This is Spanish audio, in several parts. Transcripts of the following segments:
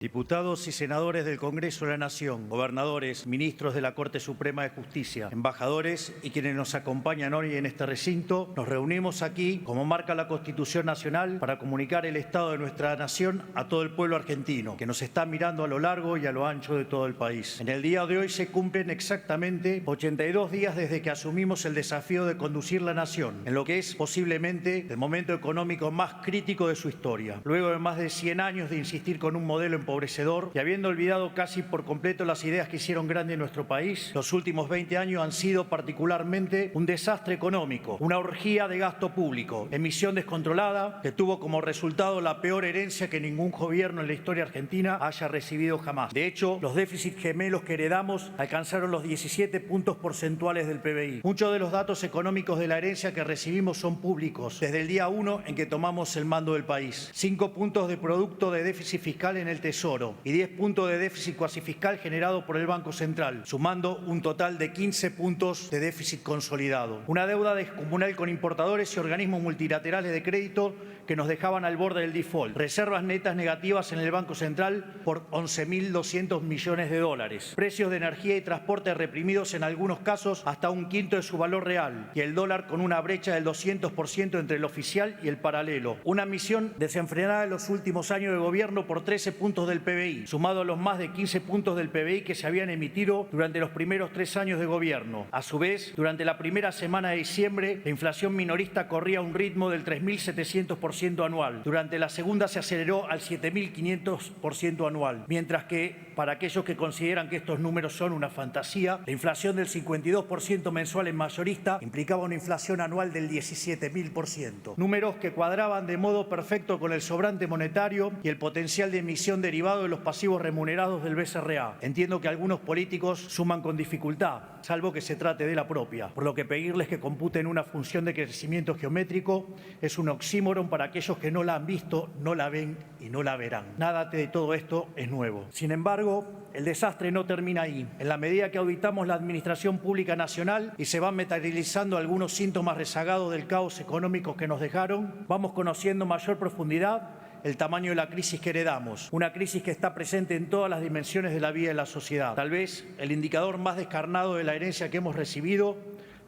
Diputados y senadores del Congreso de la Nación, gobernadores, ministros de la Corte Suprema de Justicia, embajadores y quienes nos acompañan hoy en este recinto, nos reunimos aquí, como marca la Constitución Nacional, para comunicar el estado de nuestra nación a todo el pueblo argentino, que nos está mirando a lo largo y a lo ancho de todo el país. En el día de hoy se cumplen exactamente 82 días desde que asumimos el desafío de conducir la nación, en lo que es posiblemente el momento económico más crítico de su historia. Luego de más de 100 años de insistir con un modelo empobrecedor y habiendo olvidado casi por completo las ideas que hicieron grande nuestro país, los últimos 20 años han sido particularmente un desastre económico, una orgía de gasto público, emisión descontrolada que tuvo como resultado la peor herencia que ningún gobierno en la historia argentina haya recibido jamás. De hecho, los déficits gemelos que heredamos alcanzaron los 17 puntos porcentuales del PBI. Muchos de los datos económicos de la herencia que recibimos son públicos desde el día 1 en que tomamos el mando del país. 5 puntos de producto de déficit fiscal en el Tesoro y 10 puntos de déficit cuasi fiscal generado por el Banco Central, sumando un total de 15 puntos de déficit consolidado. Una deuda descomunal con importadores y organismos multilaterales de crédito que nos dejaban al borde del default. Reservas netas negativas en el Banco Central por 11.200 millones de dólares. Precios de energía y transporte reprimidos en algunos casos hasta un quinto de su valor real. Y el dólar con una brecha del 200% entre el oficial y el paralelo. Una emisión desenfrenada en los últimos años de gobierno por 13 puntos del PBI, sumado a los más de 15 puntos del PBI que se habían emitido durante los primeros 3 años de gobierno. A su vez, durante la primera semana de diciembre, la inflación minorista corría a un ritmo del 3.700% anual. Durante la segunda se aceleró al 7.500% anual, mientras que, para aquellos que consideran que estos números son una fantasía, la inflación del 52% mensual en mayorista implicaba una inflación anual del 17.000%. Números que cuadraban de modo perfecto con el sobrante monetario y el potencial de emisión derivado de los pasivos remunerados del BCRA. Entiendo que algunos políticos suman con dificultad, salvo que se trate de la propia, por lo que pedirles que computen una función de crecimiento geométrico es un oxímoron para aquellos que no la han visto, no la ven y no la verán. Nada de todo esto es nuevo. Sin embargo, el desastre no termina ahí. En la medida que auditamos la Administración Pública Nacional y se van materializando algunos síntomas rezagados del caos económico que nos dejaron, vamos conociendo mayor profundidad el tamaño de la crisis que heredamos, una crisis que está presente en todas las dimensiones de la vida de la sociedad. Tal vez el indicador más descarnado de la herencia que hemos recibido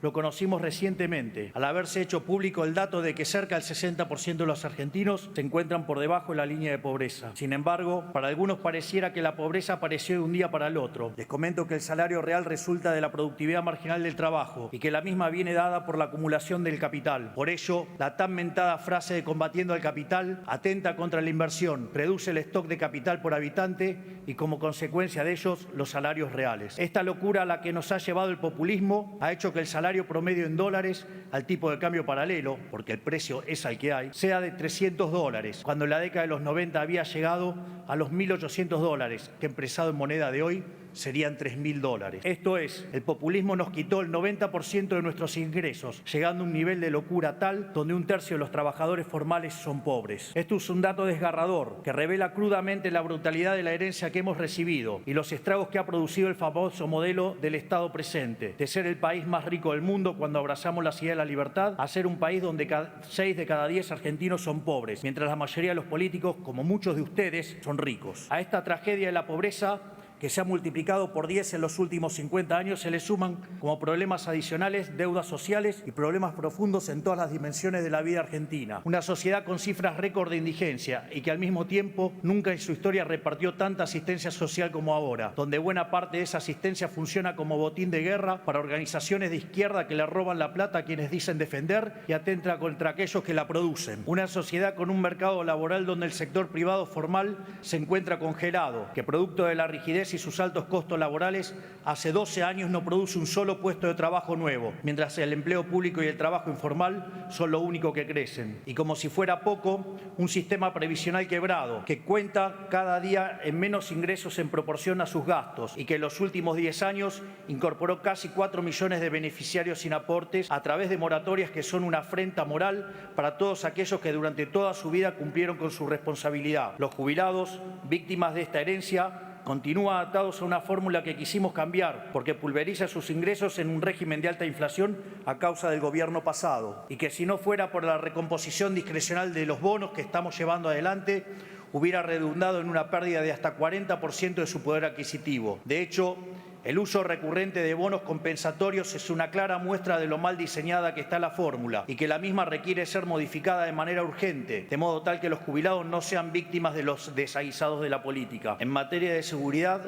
lo conocimos recientemente, al haberse hecho público el dato de que cerca del 60% de los argentinos se encuentran por debajo de la línea de pobreza. Sin embargo, para algunos pareciera que la pobreza apareció de un día para el otro. Les comento que el salario real resulta de la productividad marginal del trabajo y que la misma viene dada por la acumulación del capital. Por ello, la tan mentada frase de combatiendo al capital atenta contra la inversión, reduce el stock de capital por habitante y como consecuencia de ellos los salarios reales. Esta locura a la que nos ha llevado el populismo ha hecho que el salario promedio en dólares al tipo de cambio paralelo, porque el precio es al que hay, sea de $300, cuando en la década de los 90 había llegado a los $1.800, que expresado en moneda de hoy serían $3.000. Esto es, el populismo nos quitó el 90% de nuestros ingresos, llegando a un nivel de locura tal donde un tercio de los trabajadores formales son pobres. Esto es un dato desgarrador que revela crudamente la brutalidad de la herencia que hemos recibido y los estragos que ha producido el famoso modelo del Estado presente, de ser el país más rico del mundo cuando abrazamos la idea de la libertad, a ser un país donde 6 de cada 10 argentinos son pobres, mientras la mayoría de los políticos, como muchos de ustedes, son ricos. A esta tragedia de la pobreza, que se ha multiplicado por 10 en los últimos 50 años, se le suman como problemas adicionales deudas sociales y problemas profundos en todas las dimensiones de la vida argentina. Una sociedad con cifras récord de indigencia y que al mismo tiempo nunca en su historia repartió tanta asistencia social como ahora, donde buena parte de esa asistencia funciona como botín de guerra para organizaciones de izquierda que le roban la plata a quienes dicen defender y atenta contra aquellos que la producen. Una sociedad con un mercado laboral donde el sector privado formal se encuentra congelado, que producto de la rigidez y sus altos costos laborales, hace 12 años no produce un solo puesto de trabajo nuevo, mientras el empleo público y el trabajo informal son lo único que crecen. Y como si fuera poco, un sistema previsional quebrado, que cuenta cada día en menos ingresos en proporción a sus gastos y que en los últimos 10 años incorporó casi 4 millones de beneficiarios sin aportes a través de moratorias que son una afrenta moral para todos aquellos que durante toda su vida cumplieron con su responsabilidad. Los jubilados, víctimas de esta herencia, continúa atados a una fórmula que quisimos cambiar porque pulveriza sus ingresos en un régimen de alta inflación a causa del gobierno pasado y que si no fuera por la recomposición discrecional de los bonos que estamos llevando adelante, hubiera redundado en una pérdida de hasta 40% de su poder adquisitivo. De hecho, el uso recurrente de bonos compensatorios es una clara muestra de lo mal diseñada que está la fórmula y que la misma requiere ser modificada de manera urgente, de modo tal que los jubilados no sean víctimas de los desaguisados de la política. En materia de seguridad,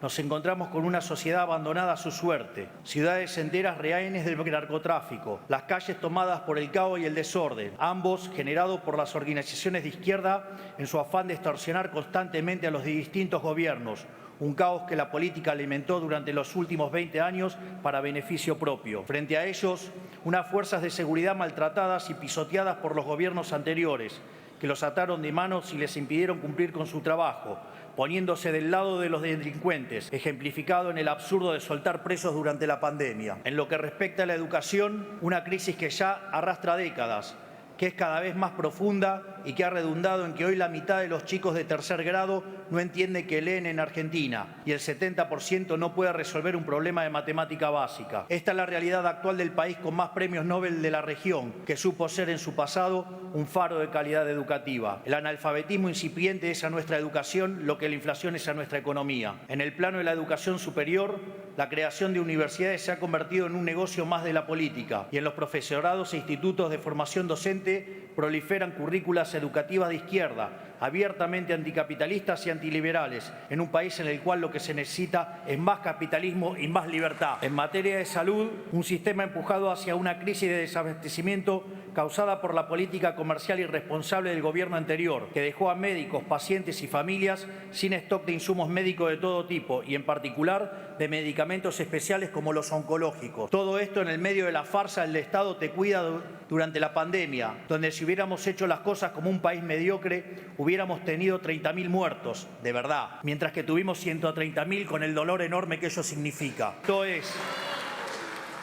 nos encontramos con una sociedad abandonada a su suerte, ciudades enteras rehenes del narcotráfico, las calles tomadas por el caos y el desorden, ambos generados por las organizaciones de izquierda en su afán de extorsionar constantemente a los distintos gobiernos, un caos que la política alimentó durante los últimos 20 años para beneficio propio. Frente a ellos, unas fuerzas de seguridad maltratadas y pisoteadas por los gobiernos anteriores, que los ataron de manos y les impidieron cumplir con su trabajo, poniéndose del lado de los delincuentes, ejemplificado en el absurdo de soltar presos durante la pandemia. En lo que respecta a la educación, una crisis que ya arrastra décadas, que es cada vez más profunda y que ha redundado en que hoy la mitad de los chicos de tercer grado no entiende que leen en Argentina y el 70% no puede resolver un problema de matemática básica. Esta es la realidad actual del país con más premios Nobel de la región, que supo ser en su pasado un faro de calidad educativa. El analfabetismo incipiente es a nuestra educación lo que la inflación es a nuestra economía. En el plano de la educación superior, la creación de universidades se ha convertido en un negocio más de la política y en los profesorados e institutos de formación docente proliferan currículas educativas de izquierda, abiertamente anticapitalistas y antiliberales, en un país en el cual lo que se necesita es más capitalismo y más libertad. En materia de salud, un sistema empujado hacia una crisis de desabastecimiento causada por la política comercial irresponsable del gobierno anterior, que dejó a médicos, pacientes y familias sin stock de insumos médicos de todo tipo y en particular de medicamentos especiales como los oncológicos. Todo esto en el medio de la farsa del Estado te cuida durante la pandemia, donde si hubiéramos hecho las cosas como un país mediocre, hubiéramos tenido 30.000 muertos, de verdad, mientras que tuvimos 130.000 con el dolor enorme que ello significa. Esto es,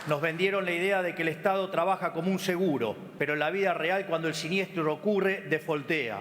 nos vendieron la idea de que el Estado trabaja como un seguro, pero en la vida real, cuando el siniestro ocurre, defoltea.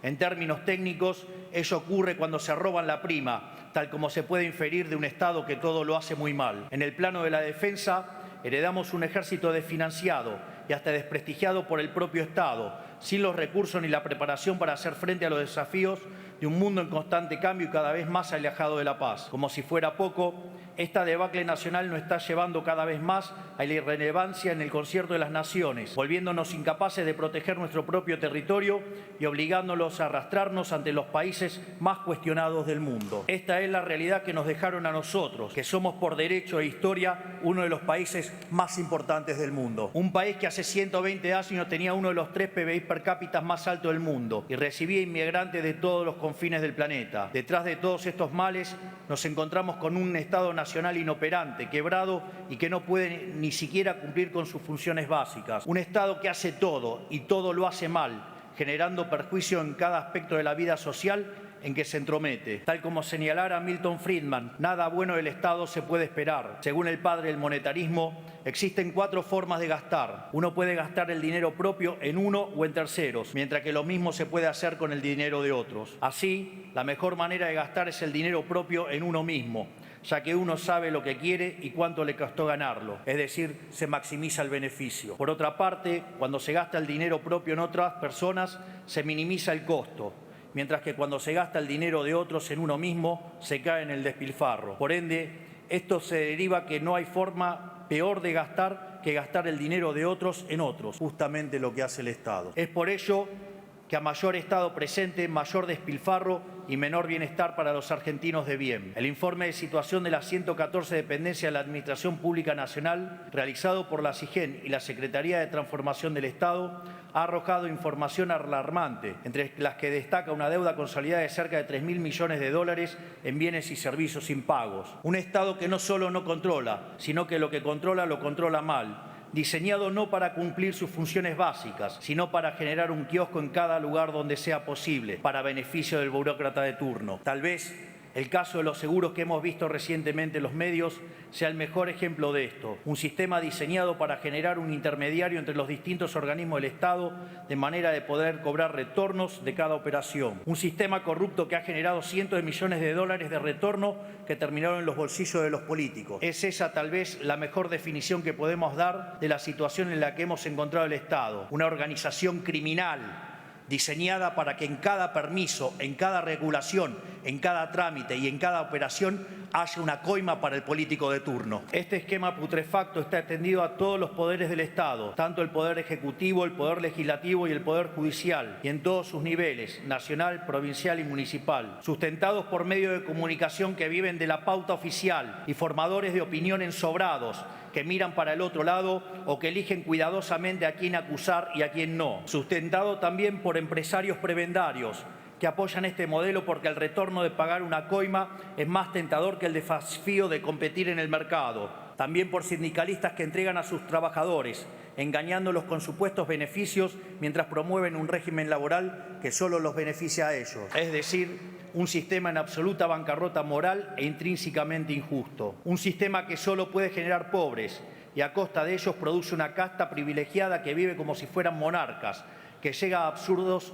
En términos técnicos, ello ocurre cuando se roban la prima, tal como se puede inferir de un Estado que todo lo hace muy mal. En el plano de la defensa, heredamos un ejército desfinanciado y hasta desprestigiado por el propio Estado, sin los recursos ni la preparación para hacer frente a los desafíos de un mundo en constante cambio y cada vez más alejado de la paz. Como si fuera poco, esta debacle nacional nos está llevando cada vez más a la irrelevancia en el concierto de las naciones, volviéndonos incapaces de proteger nuestro propio territorio y obligándolos a arrastrarnos ante los países más cuestionados del mundo. Esta es la realidad que nos dejaron a nosotros, que somos por derecho e historia uno de los países más importantes del mundo. Un país que hace 120 años tenía uno de los 3 PBI per cápita más altos del mundo y recibía inmigrantes de todos los confines del planeta. Detrás de todos estos males nos encontramos con un Estado nacional inoperante, quebrado y que no puede ni siquiera cumplir con sus funciones básicas. Un Estado que hace todo y todo lo hace mal, generando perjuicio en cada aspecto de la vida social en que se entromete. Tal como señalara Milton Friedman, nada bueno del Estado se puede esperar. Según el padre del monetarismo, existen 4 formas de gastar. Uno puede gastar el dinero propio en uno o en terceros, mientras que lo mismo se puede hacer con el dinero de otros. Así, la mejor manera de gastar es el dinero propio en uno mismo, ya que uno sabe lo que quiere y cuánto le costó ganarlo, es decir, se maximiza el beneficio. Por otra parte, cuando se gasta el dinero propio en otras personas, se minimiza el costo, mientras que cuando se gasta el dinero de otros en uno mismo, se cae en el despilfarro. Por ende, esto se deriva que no hay forma peor de gastar que gastar el dinero de otros en otros, justamente lo que hace el Estado. Es por ello que a mayor Estado presente, mayor despilfarro y menor bienestar para los argentinos de bien. El informe de situación de las 114 dependencias de la Administración Pública Nacional, realizado por la SIGEN y la Secretaría de Transformación del Estado, ha arrojado información alarmante, entre las que destaca una deuda consolidada de cerca de 3.000 millones de dólares en bienes y servicios impagos. Un Estado que no solo no controla, sino que lo que controla lo controla mal, diseñado no para cumplir sus funciones básicas, sino para generar un kiosco en cada lugar donde sea posible, para beneficio del burócrata de turno. Tal vez el caso de los seguros que hemos visto recientemente en los medios sea el mejor ejemplo de esto. Un sistema diseñado para generar un intermediario entre los distintos organismos del Estado de manera de poder cobrar retornos de cada operación. Un sistema corrupto que ha generado cientos de millones de dólares de retorno que terminaron en los bolsillos de los políticos. Es esa tal vez la mejor definición que podemos dar de la situación en la que hemos encontrado el Estado. Una organización criminal diseñada para que en cada permiso, en cada regulación, en cada trámite y en cada operación haya una coima para el político de turno. Este esquema putrefacto está extendido a todos los poderes del Estado, tanto el Poder Ejecutivo, el Poder Legislativo y el Poder Judicial, y en todos sus niveles, nacional, provincial y municipal, sustentados por medios de comunicación que viven de la pauta oficial y formadores de opinión ensobrados, que miran para el otro lado o que eligen cuidadosamente a quién acusar y a quién no. Sustentado también por empresarios prebendarios que apoyan este modelo porque el retorno de pagar una coima es más tentador que el desafío de competir en el mercado. También por sindicalistas que entregan a sus trabajadores, engañándolos con supuestos beneficios mientras promueven un régimen laboral que solo los beneficia a ellos. Es decir, un sistema en absoluta bancarrota moral e intrínsecamente injusto. Un sistema que solo puede generar pobres y a costa de ellos produce una casta privilegiada que vive como si fueran monarcas, que llega a absurdos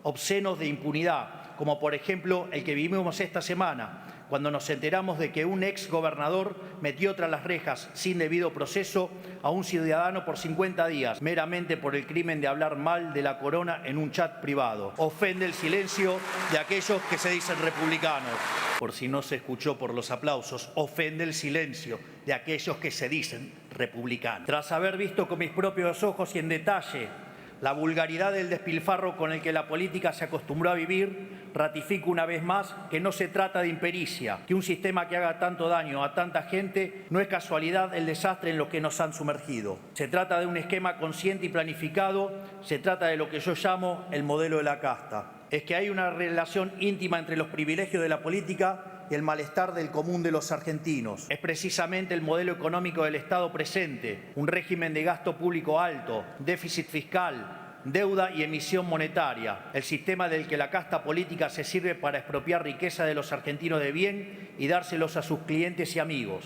obscenos de impunidad, como por ejemplo el que vivimos esta semana, cuando nos enteramos de que un ex gobernador metió tras las rejas sin debido proceso a un ciudadano por 50 días, meramente por el crimen de hablar mal de la corona en un chat privado. Ofende el silencio de aquellos que se dicen republicanos. Por si no se escuchó por los aplausos, ofende el silencio de aquellos que se dicen republicanos. Tras haber visto con mis propios ojos y en detalle la vulgaridad del despilfarro con el que la política se acostumbró a vivir, ratifico una vez más que no se trata de impericia, que un sistema que haga tanto daño a tanta gente no es casualidad el desastre en lo que nos han sumergido. Se trata de un esquema consciente y planificado, se trata de lo que yo llamo el modelo de la casta. Es que hay una relación íntima entre los privilegios de la política y el malestar del común de los argentinos. Es precisamente el modelo económico del Estado presente, un régimen de gasto público alto, déficit fiscal, deuda y emisión monetaria, el sistema del que la casta política se sirve para expropiar riqueza de los argentinos de bien y dárselos a sus clientes y amigos.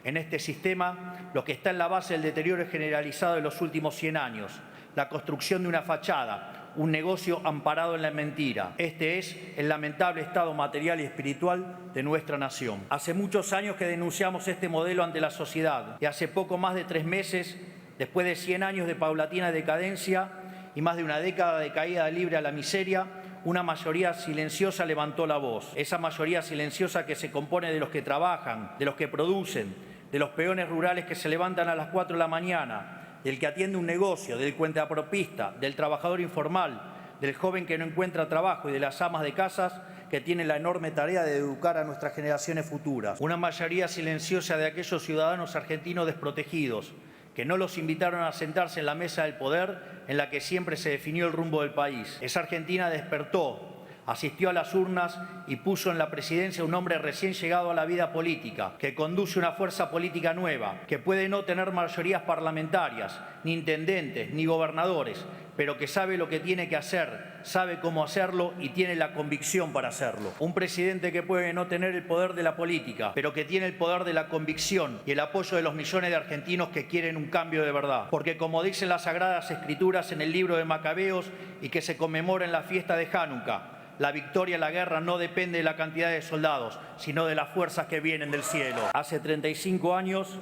En este sistema, lo que está en la base del deterioro generalizado de los últimos 100 años, la construcción de una fachada, un negocio amparado en la mentira. Este es el lamentable estado material y espiritual de nuestra nación. Hace muchos años que denunciamos este modelo ante la sociedad y hace poco más de 3 meses, después de 100 años de paulatina decadencia y más de una década de caída libre a la miseria, una mayoría silenciosa levantó la voz. Esa mayoría silenciosa que se compone de los que trabajan, de los que producen, de los peones rurales que se levantan a las 4 de la mañana, del que atiende un negocio, del cuentapropista, del trabajador informal, del joven que no encuentra trabajo y de las amas de casas que tienen la enorme tarea de educar a nuestras generaciones futuras. Una mayoría silenciosa de aquellos ciudadanos argentinos desprotegidos, que no los invitaron a sentarse en la mesa del poder en la que siempre se definió el rumbo del país. Esa Argentina despertó, asistió a las urnas y puso en la presidencia un hombre recién llegado a la vida política, que conduce una fuerza política nueva, que puede no tener mayorías parlamentarias, ni intendentes, ni gobernadores, pero que sabe lo que tiene que hacer, sabe cómo hacerlo y tiene la convicción para hacerlo. Un presidente que puede no tener el poder de la política, pero que tiene el poder de la convicción y el apoyo de los millones de argentinos que quieren un cambio de verdad. Porque como dicen las Sagradas Escrituras en el libro de Macabeos y que se conmemora en la fiesta de Hanukkah, la victoria en la guerra no depende de la cantidad de soldados, sino de las fuerzas que vienen del cielo. Hace 35 años,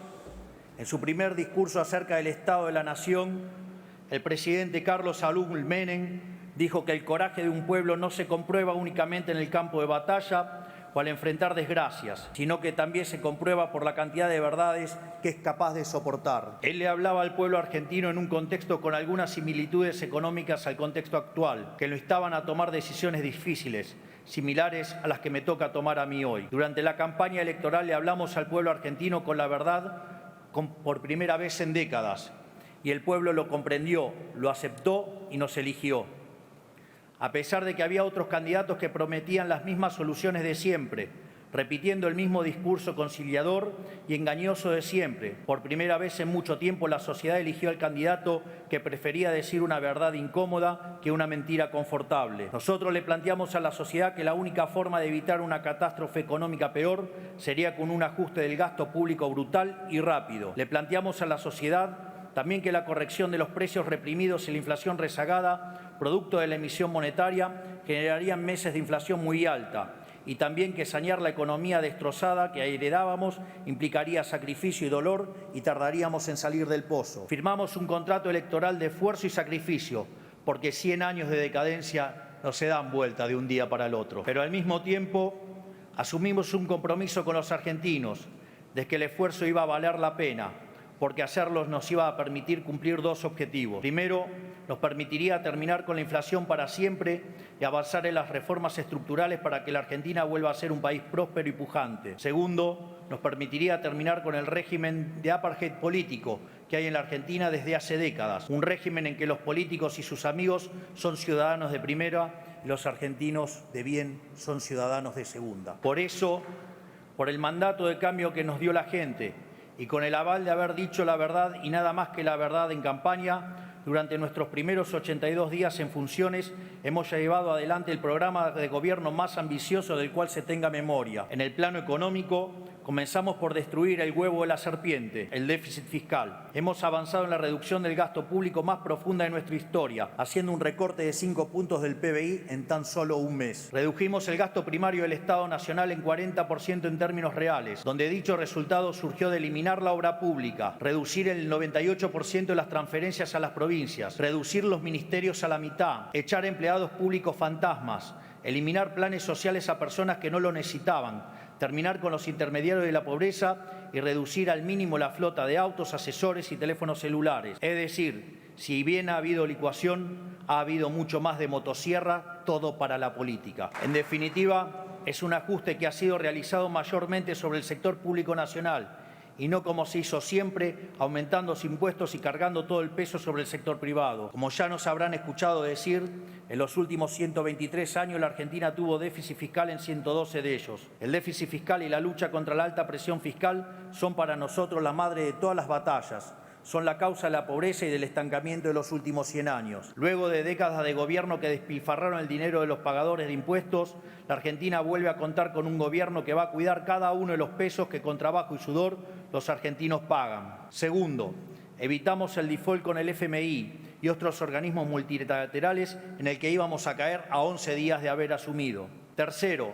en su primer discurso acerca del Estado de la Nación, el presidente Carlos Saúl Menem dijo que el coraje de un pueblo no se comprueba únicamente en el campo de batalla o al enfrentar desgracias, sino que también se comprueba por la cantidad de verdades que es capaz de soportar. Él le hablaba al pueblo argentino en un contexto con algunas similitudes económicas al contexto actual, que lo instaban a tomar decisiones difíciles, similares a las que me toca tomar a mí hoy. Durante la campaña electoral le hablamos al pueblo argentino con la verdad por primera vez en décadas, y el pueblo lo comprendió, lo aceptó y nos eligió. A pesar de que había otros candidatos que prometían las mismas soluciones de siempre, repitiendo el mismo discurso conciliador y engañoso de siempre, por primera vez en mucho tiempo la sociedad eligió al candidato que prefería decir una verdad incómoda que una mentira confortable. Nosotros le planteamos a la sociedad que la única forma de evitar una catástrofe económica peor sería con un ajuste del gasto público brutal y rápido. Le planteamos a la sociedad también que la corrección de los precios reprimidos y la inflación rezagada, producto de la emisión monetaria, generarían meses de inflación muy alta, y también que sanear la economía destrozada que heredábamos implicaría sacrificio y dolor y tardaríamos en salir del pozo. Firmamos un contrato electoral de esfuerzo y sacrificio, porque 100 años de decadencia no se dan vuelta de un día para el otro. Pero al mismo tiempo asumimos un compromiso con los argentinos de que el esfuerzo iba a valer la pena, porque hacerlo nos iba a permitir cumplir dos objetivos. Primero, nos permitiría terminar con la inflación para siempre y avanzar en las reformas estructurales para que la Argentina vuelva a ser un país próspero y pujante. Segundo, nos permitiría terminar con el régimen de apartheid político que hay en la Argentina desde hace décadas, un régimen en que los políticos y sus amigos son ciudadanos de primera y los argentinos de bien son ciudadanos de segunda. Por eso, por el mandato de cambio que nos dio la gente y con el aval de haber dicho la verdad y nada más que la verdad en campaña, durante nuestros primeros 82 días en funciones hemos llevado adelante el programa de gobierno más ambicioso del cual se tenga memoria. En el plano económico, comenzamos por destruir el huevo de la serpiente, el déficit fiscal. Hemos avanzado en la reducción del gasto público más profunda de nuestra historia, haciendo un recorte de 5 puntos del PBI en tan solo un mes. Redujimos el gasto primario del Estado Nacional en 40% en términos reales, donde dicho resultado surgió de eliminar la obra pública, reducir el 98% de las transferencias a las provincias, reducir los ministerios a la mitad, echar empleados públicos fantasmas, eliminar planes sociales a personas que no lo necesitaban, terminar con los intermediarios de la pobreza y reducir al mínimo la flota de autos, asesores y teléfonos celulares. Es decir, si bien ha habido licuación, ha habido mucho más de motosierra, todo para la política. En definitiva, es un ajuste que ha sido realizado mayormente sobre el sector público nacional y no como se hizo siempre, aumentando los impuestos y cargando todo el peso sobre el sector privado. Como ya nos habrán escuchado decir, en los últimos 123 años la Argentina tuvo déficit fiscal en 112 de ellos. El déficit fiscal y la lucha contra la alta presión fiscal son para nosotros la madre de todas las batallas. Son la causa de la pobreza y del estancamiento de los últimos 100 años. Luego de décadas de gobierno que despilfarraron el dinero de los pagadores de impuestos, la Argentina vuelve a contar con un gobierno que va a cuidar cada uno de los pesos que con trabajo y sudor los argentinos pagan. Segundo, evitamos el default con el FMI y otros organismos multilaterales en el que íbamos a caer a 11 días de haber asumido. Tercero,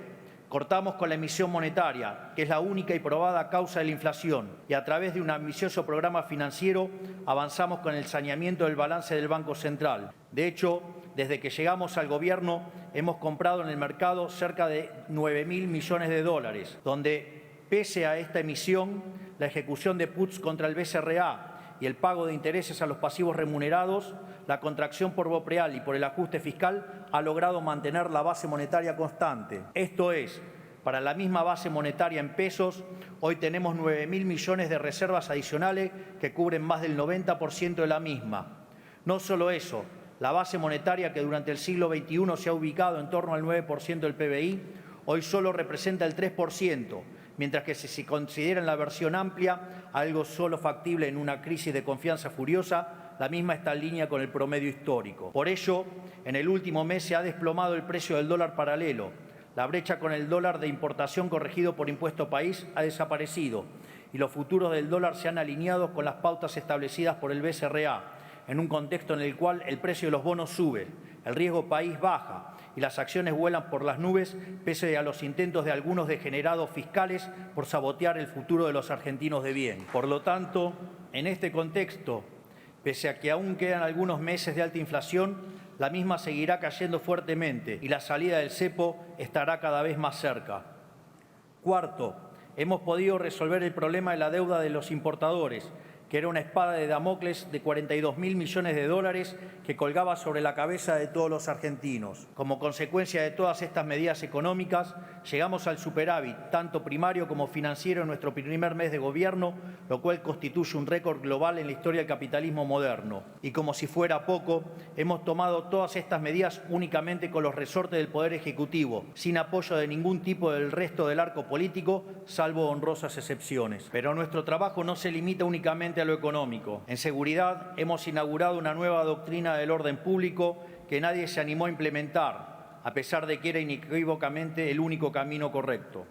cortamos con la emisión monetaria, que es la única y probada causa de la inflación, y a través de un ambicioso programa financiero avanzamos con el saneamiento del balance del Banco Central. De hecho, desde que llegamos al gobierno hemos comprado en el mercado cerca de 9.000 millones de dólares, donde, pese a esta emisión, la ejecución de puts contra el BCRA y el pago de intereses a los pasivos remunerados, la contracción por BOPREAL y por el ajuste fiscal ha logrado mantener la base monetaria constante. Esto es, para la misma base monetaria en pesos, hoy tenemos 9.000 millones de reservas adicionales que cubren más del 90% de la misma. No solo eso, la base monetaria que durante el siglo XXI se ha ubicado en torno al 9% del PBI, hoy solo representa el 3%, mientras que si se considera en la versión amplia algo solo factible en una crisis de confianza furiosa, la misma está en línea con el promedio histórico. Por ello, en el último mes se ha desplomado el precio del dólar paralelo. La brecha con el dólar de importación corregido por impuesto país ha desaparecido y los futuros del dólar se han alineado con las pautas establecidas por el BCRA, en un contexto en el cual el precio de los bonos sube, el riesgo país baja y las acciones vuelan por las nubes pese a los intentos de algunos degenerados fiscales por sabotear el futuro de los argentinos de bien. Por lo tanto, en este contexto, pese a que aún quedan algunos meses de alta inflación, la misma seguirá cayendo fuertemente y la salida del cepo estará cada vez más cerca. Cuarto, hemos podido resolver el problema de la deuda de los importadores, que era una espada de Damocles de 42.000 millones de dólares que colgaba sobre la cabeza de todos los argentinos. Como consecuencia de todas estas medidas económicas, llegamos al superávit, tanto primario como financiero, en nuestro primer mes de gobierno, lo cual constituye un récord global en la historia del capitalismo moderno. Y como si fuera poco, hemos tomado todas estas medidas únicamente con los resortes del Poder Ejecutivo, sin apoyo de ningún tipo del resto del arco político, salvo honrosas excepciones. Pero nuestro trabajo no se limita únicamente a lo económico. En seguridad hemos inaugurado una nueva doctrina del orden público que nadie se animó a implementar, a pesar de que era inequívocamente el único camino correcto.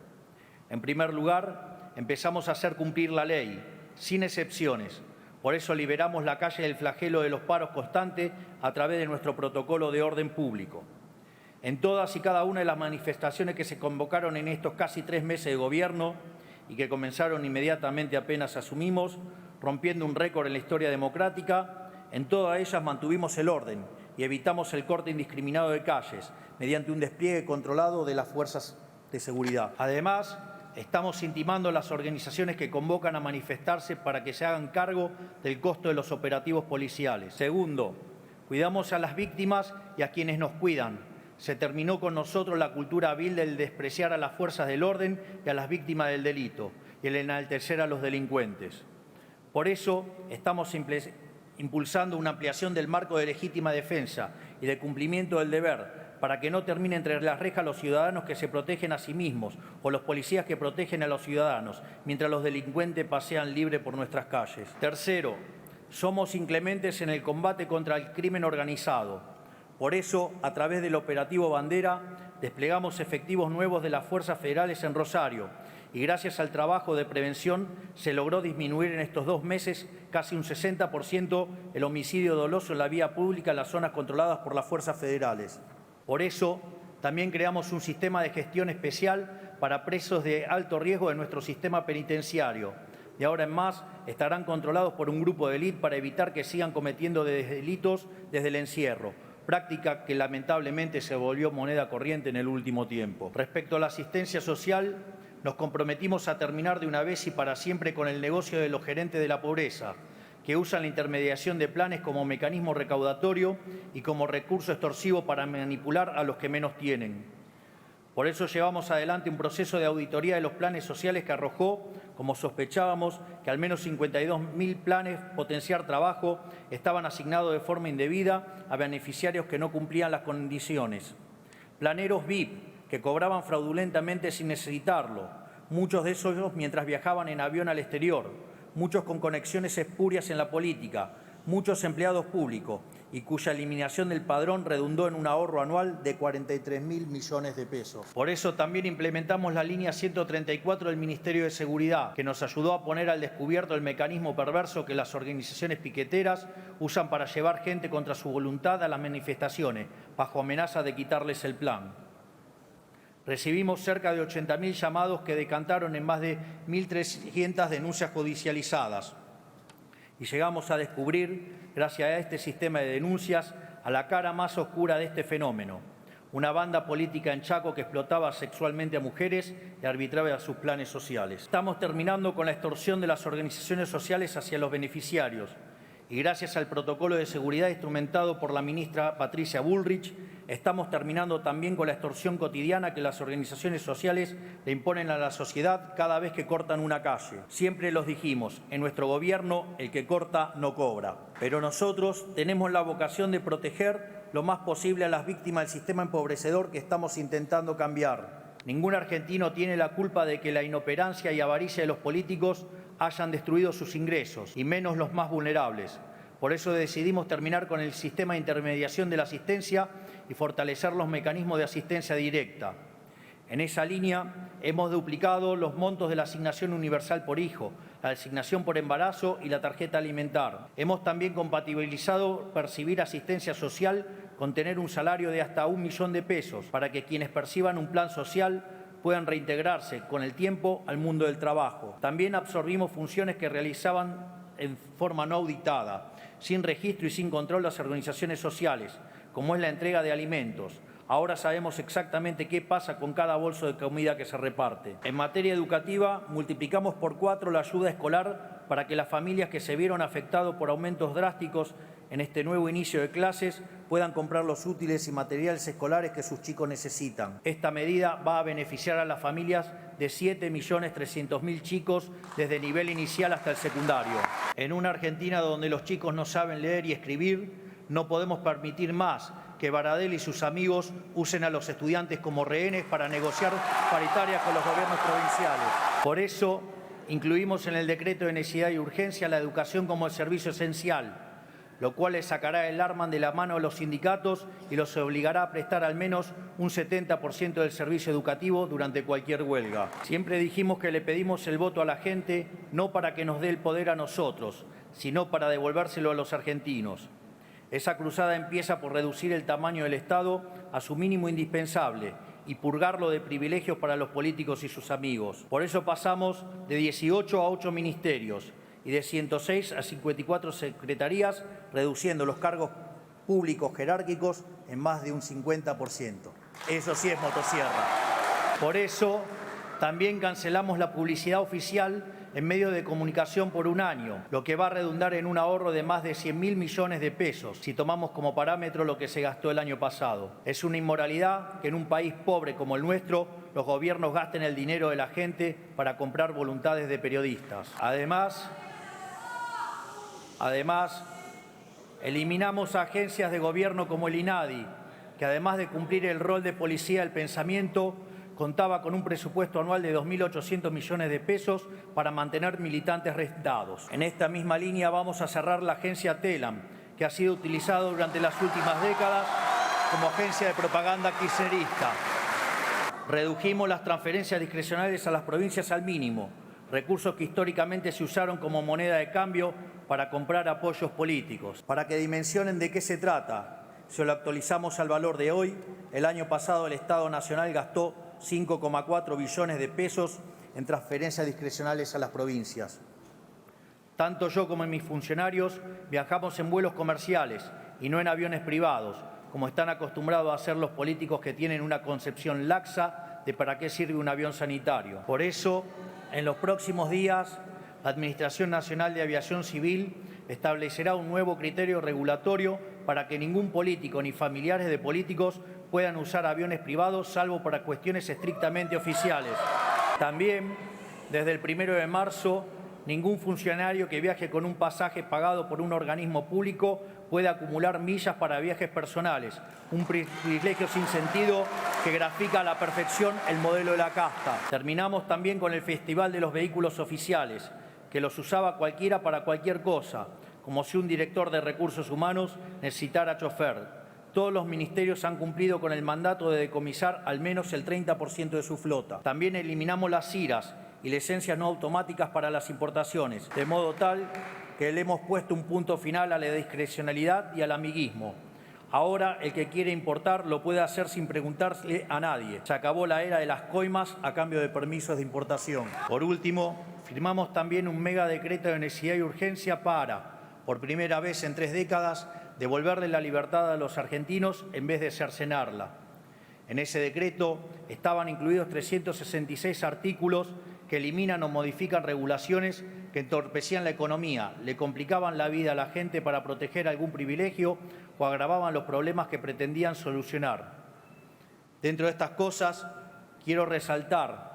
En primer lugar, empezamos a hacer cumplir la ley, sin excepciones. Por eso liberamos la calle del flagelo de los paros constantes a través de nuestro protocolo de orden público. En todas y cada una de las manifestaciones que se convocaron en estos casi 3 meses de gobierno y que comenzaron inmediatamente apenas asumimos, rompiendo un récord en la historia democrática, en todas ellas mantuvimos el orden, y evitamos el corte indiscriminado de calles mediante un despliegue controlado de las fuerzas de seguridad. Además, estamos intimando a las organizaciones que convocan a manifestarse para que se hagan cargo del costo de los operativos policiales. Segundo, cuidamos a las víctimas y a quienes nos cuidan. Se terminó con nosotros la cultura vil del despreciar a las fuerzas del orden y a las víctimas del delito y el enaltecer a los delincuentes. Por eso estamos impulsando una ampliación del marco de legítima defensa y de cumplimiento del deber para que no terminen entre las rejas los ciudadanos que se protegen a sí mismos o los policías que protegen a los ciudadanos, mientras los delincuentes pasean libres por nuestras calles. Tercero, somos inclementes en el combate contra el crimen organizado. Por eso, a través del operativo Bandera, desplegamos efectivos nuevos de las fuerzas federales en Rosario y gracias al trabajo de prevención se logró disminuir en estos 2 meses casi un 60% el homicidio doloso en la vía pública en las zonas controladas por las fuerzas federales. Por eso, también creamos un sistema de gestión especial para presos de alto riesgo de nuestro sistema penitenciario. De ahora en más, estarán controlados por un grupo de élite para evitar que sigan cometiendo delitos desde el encierro, práctica que lamentablemente se volvió moneda corriente en el último tiempo. Respecto a la asistencia social, nos comprometimos a terminar de una vez y para siempre con el negocio de los gerentes de la pobreza, que usan la intermediación de planes como mecanismo recaudatorio y como recurso extorsivo para manipular a los que menos tienen. Por eso llevamos adelante un proceso de auditoría de los planes sociales que arrojó, como sospechábamos, que al menos 52.000 planes Potenciar Trabajo estaban asignados de forma indebida a beneficiarios que no cumplían las condiciones. Planeros VIP que cobraban fraudulentamente sin necesitarlo, muchos de esos mientras viajaban en avión al exterior, muchos con conexiones espurias en la política, muchos empleados públicos y cuya eliminación del padrón redundó en un ahorro anual de 43.000 millones de pesos. Por eso también implementamos la línea 134 del Ministerio de Seguridad, que nos ayudó a poner al descubierto el mecanismo perverso que las organizaciones piqueteras usan para llevar gente contra su voluntad a las manifestaciones, bajo amenaza de quitarles el plan. Recibimos cerca de 80.000 llamados que decantaron en más de 1.300 denuncias judicializadas. Y llegamos a descubrir, gracias a este sistema de denuncias, a la cara más oscura de este fenómeno. Una banda política en Chaco que explotaba sexualmente a mujeres y arbitraba sus planes sociales. Estamos terminando con la extorsión de las organizaciones sociales hacia los beneficiarios. Y gracias al protocolo de seguridad instrumentado por la ministra Patricia Bullrich, estamos terminando también con la extorsión cotidiana que las organizaciones sociales le imponen a la sociedad cada vez que cortan una calle. Siempre los dijimos, en nuestro gobierno el que corta no cobra. Pero nosotros tenemos la vocación de proteger lo más posible a las víctimas del sistema empobrecedor que estamos intentando cambiar. Ningún argentino tiene la culpa de que la inoperancia y avaricia de los políticos hayan destruido sus ingresos, y menos los más vulnerables. Por eso decidimos terminar con el sistema de intermediación de la asistencia y fortalecer los mecanismos de asistencia directa. En esa línea, hemos duplicado los montos de la asignación universal por hijo, la asignación por embarazo y la tarjeta alimentar. Hemos también compatibilizado percibir asistencia social con tener un salario de hasta 1 millón de pesos para que quienes perciban un plan social puedan reintegrarse con el tiempo al mundo del trabajo. También absorbimos funciones que realizaban en forma no auditada, sin registro y sin control las organizaciones sociales, como es la entrega de alimentos. Ahora sabemos exactamente qué pasa con cada bolso de comida que se reparte. En materia educativa, multiplicamos por 4 la ayuda escolar para que las familias que se vieron afectadas por aumentos drásticos en este nuevo inicio de clases puedan comprar los útiles y materiales escolares que sus chicos necesitan. Esta medida va a beneficiar a las familias de 7.300.000 chicos desde nivel inicial hasta el secundario. En una Argentina donde los chicos no saben leer y escribir, no podemos permitir más que Baradel y sus amigos usen a los estudiantes como rehenes para negociar paritarias con los gobiernos provinciales. Por eso, incluimos en el decreto de necesidad y urgencia la educación como servicio esencial, lo cual les sacará el arma de la mano a los sindicatos y los obligará a prestar al menos un 70% del servicio educativo durante cualquier huelga. Siempre dijimos que le pedimos el voto a la gente no para que nos dé el poder a nosotros, sino para devolvérselo a los argentinos. Esa cruzada empieza por reducir el tamaño del Estado a su mínimo indispensable y purgarlo de privilegios para los políticos y sus amigos. Por eso pasamos de 18 a 8 ministerios y de 106 a 54 secretarías, reduciendo los cargos públicos jerárquicos en más de un 50%. Eso sí es motosierra. Por eso, también cancelamos la publicidad oficial en medios de comunicación por un año, lo que va a redundar en un ahorro de más de 100.000 millones de pesos, si tomamos como parámetro lo que se gastó el año pasado. Es una inmoralidad que en un país pobre como el nuestro, los gobiernos gasten el dinero de la gente para comprar voluntades de periodistas. Además, eliminamos agencias de gobierno como el INADI, que además de cumplir el rol de policía del pensamiento, contaba con un presupuesto anual de 2.800 millones de pesos para mantener militantes restados. En esta misma línea vamos a cerrar la agencia TELAM, que ha sido utilizada durante las últimas décadas como agencia de propaganda kirchnerista. Redujimos las transferencias discrecionales a las provincias al mínimo, recursos que históricamente se usaron como moneda de cambio para comprar apoyos políticos. Para que dimensionen de qué se trata, si lo actualizamos al valor de hoy, el año pasado el Estado Nacional gastó 5,4 billones de pesos en transferencias discrecionales a las provincias. Tanto yo como mis funcionarios viajamos en vuelos comerciales y no en aviones privados, como están acostumbrados a hacer los políticos que tienen una concepción laxa de para qué sirve un avión sanitario. Por eso, en los próximos días, la Administración Nacional de Aviación Civil establecerá un nuevo criterio regulatorio para que ningún político ni familiares de políticos puedan usar aviones privados, salvo para cuestiones estrictamente oficiales. También, desde el 1 de marzo, ningún funcionario que viaje con un pasaje pagado por un organismo público puede acumular millas para viajes personales, un privilegio sin sentido que grafica a la perfección el modelo de la casta. Terminamos también con el Festival de los Vehículos Oficiales, que los usaba cualquiera para cualquier cosa, como si un director de recursos humanos necesitara chofer. Todos los ministerios han cumplido con el mandato de decomisar al menos el 30% de su flota. También eliminamos las CIRAs y licencias no automáticas para las importaciones, de modo tal que le hemos puesto un punto final a la discrecionalidad y al amiguismo. Ahora el que quiere importar lo puede hacer sin preguntarle a nadie. Se acabó la era de las coimas a cambio de permisos de importación. Por último, firmamos también un mega decreto de necesidad y urgencia para, por primera vez en 3 décadas, devolverle la libertad a los argentinos en vez de cercenarla. En ese decreto estaban incluidos 366 artículos que eliminan o modifican regulaciones que entorpecían la economía, le complicaban la vida a la gente para proteger algún privilegio o agravaban los problemas que pretendían solucionar. Dentro de estas cosas, quiero resaltar: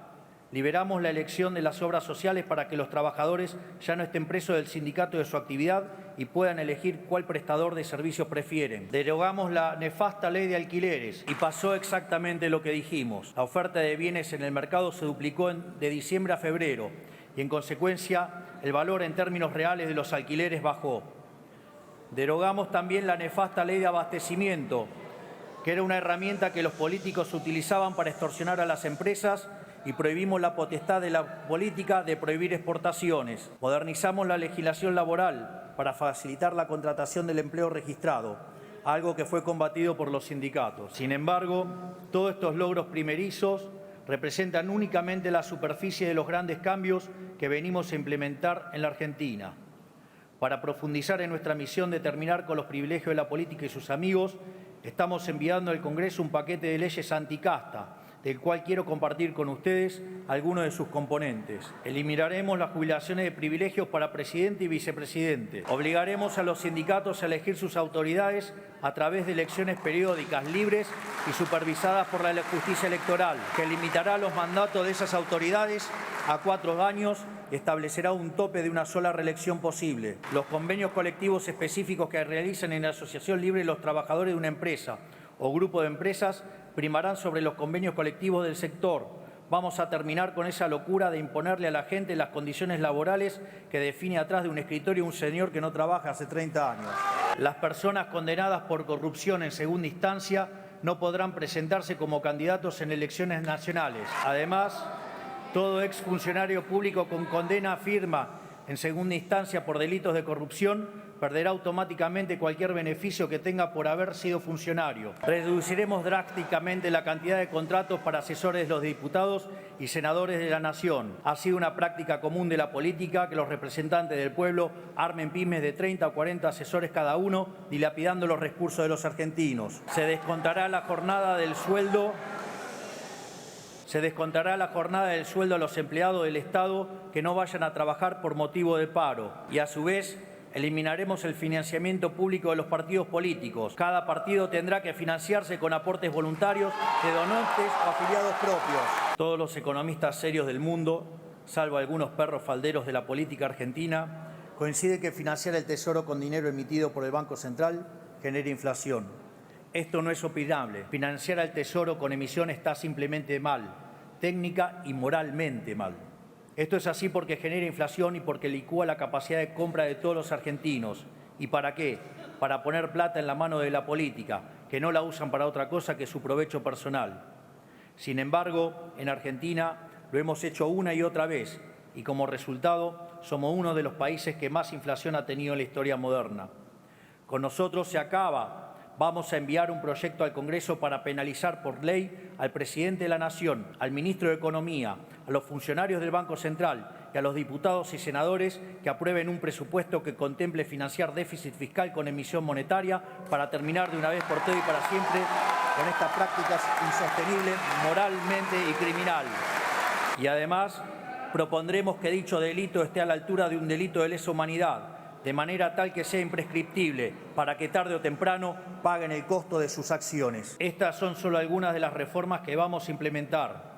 liberamos la elección de las obras sociales para que los trabajadores ya no estén presos del sindicato de su actividad y puedan elegir cuál prestador de servicios prefieren. Derogamos la nefasta ley de alquileres y pasó exactamente lo que dijimos. La oferta de bienes en el mercado se duplicó de diciembre a febrero y, en consecuencia, el valor en términos reales de los alquileres bajó. Derogamos también la nefasta ley de abastecimiento, que era una herramienta que los políticos utilizaban para extorsionar a las empresas, y prohibimos la potestad de la política de prohibir exportaciones. Modernizamos la legislación laboral para facilitar la contratación del empleo registrado, algo que fue combatido por los sindicatos. Sin embargo, todos estos logros primerizos representan únicamente la superficie de los grandes cambios que venimos a implementar en la Argentina. Para profundizar en nuestra misión de terminar con los privilegios de la política y sus amigos, estamos enviando al Congreso un paquete de leyes anticasta, del cual quiero compartir con ustedes algunos de sus componentes. Eliminaremos las jubilaciones de privilegios para presidente y vicepresidente. Obligaremos a los sindicatos a elegir sus autoridades a través de elecciones periódicas, libres y supervisadas por la justicia electoral, que limitará los mandatos de esas autoridades a 4 años y establecerá un tope de una sola reelección posible. Los convenios colectivos específicos que realicen en la asociación libre los trabajadores de una empresa o grupo de empresas primarán sobre los convenios colectivos del sector. Vamos a terminar con esa locura de imponerle a la gente las condiciones laborales que define atrás de un escritorio un señor que no trabaja hace 30 años. Las personas condenadas por corrupción en segunda instancia no podrán presentarse como candidatos en elecciones nacionales. Además, todo exfuncionario público con condena firme En segunda instancia, por delitos de corrupción, perderá automáticamente cualquier beneficio que tenga por haber sido funcionario. Reduciremos drásticamente la cantidad de contratos para asesores de los diputados y senadores de la Nación. Ha sido una práctica común de la política que los representantes del pueblo armen pymes de 30 o 40 asesores cada uno, dilapidando los recursos de los argentinos. Se descontará la jornada del sueldo a los empleados del Estado que no vayan a trabajar por motivo de paro y, a su vez, eliminaremos el financiamiento público de los partidos políticos. Cada partido tendrá que financiarse con aportes voluntarios de donantes o afiliados propios. Todos los economistas serios del mundo, salvo algunos perros falderos de la política argentina, coinciden que financiar el Tesoro con dinero emitido por el Banco Central genera inflación. Esto no es opinable. Financiar al Tesoro con emisión está simplemente mal, técnica y moralmente mal. Esto es así porque genera inflación y porque licúa la capacidad de compra de todos los argentinos. ¿Y para qué? Para poner plata en la mano de la política, que no la usan para otra cosa que su provecho personal. Sin embargo, en Argentina lo hemos hecho una y otra vez y como resultado somos uno de los países que más inflación ha tenido en la historia moderna. Con nosotros se acaba. Vamos a enviar un proyecto al Congreso para penalizar por ley al presidente de la Nación, al ministro de Economía, a los funcionarios del Banco Central y a los diputados y senadores que aprueben un presupuesto que contemple financiar déficit fiscal con emisión monetaria para terminar de una vez por todas y para siempre con estas prácticas insostenibles moralmente y criminal. Y además propondremos que dicho delito esté a la altura de un delito de lesa humanidad, de manera tal que sea imprescriptible, para que tarde o temprano paguen el costo de sus acciones. Estas son solo algunas de las reformas que vamos a implementar.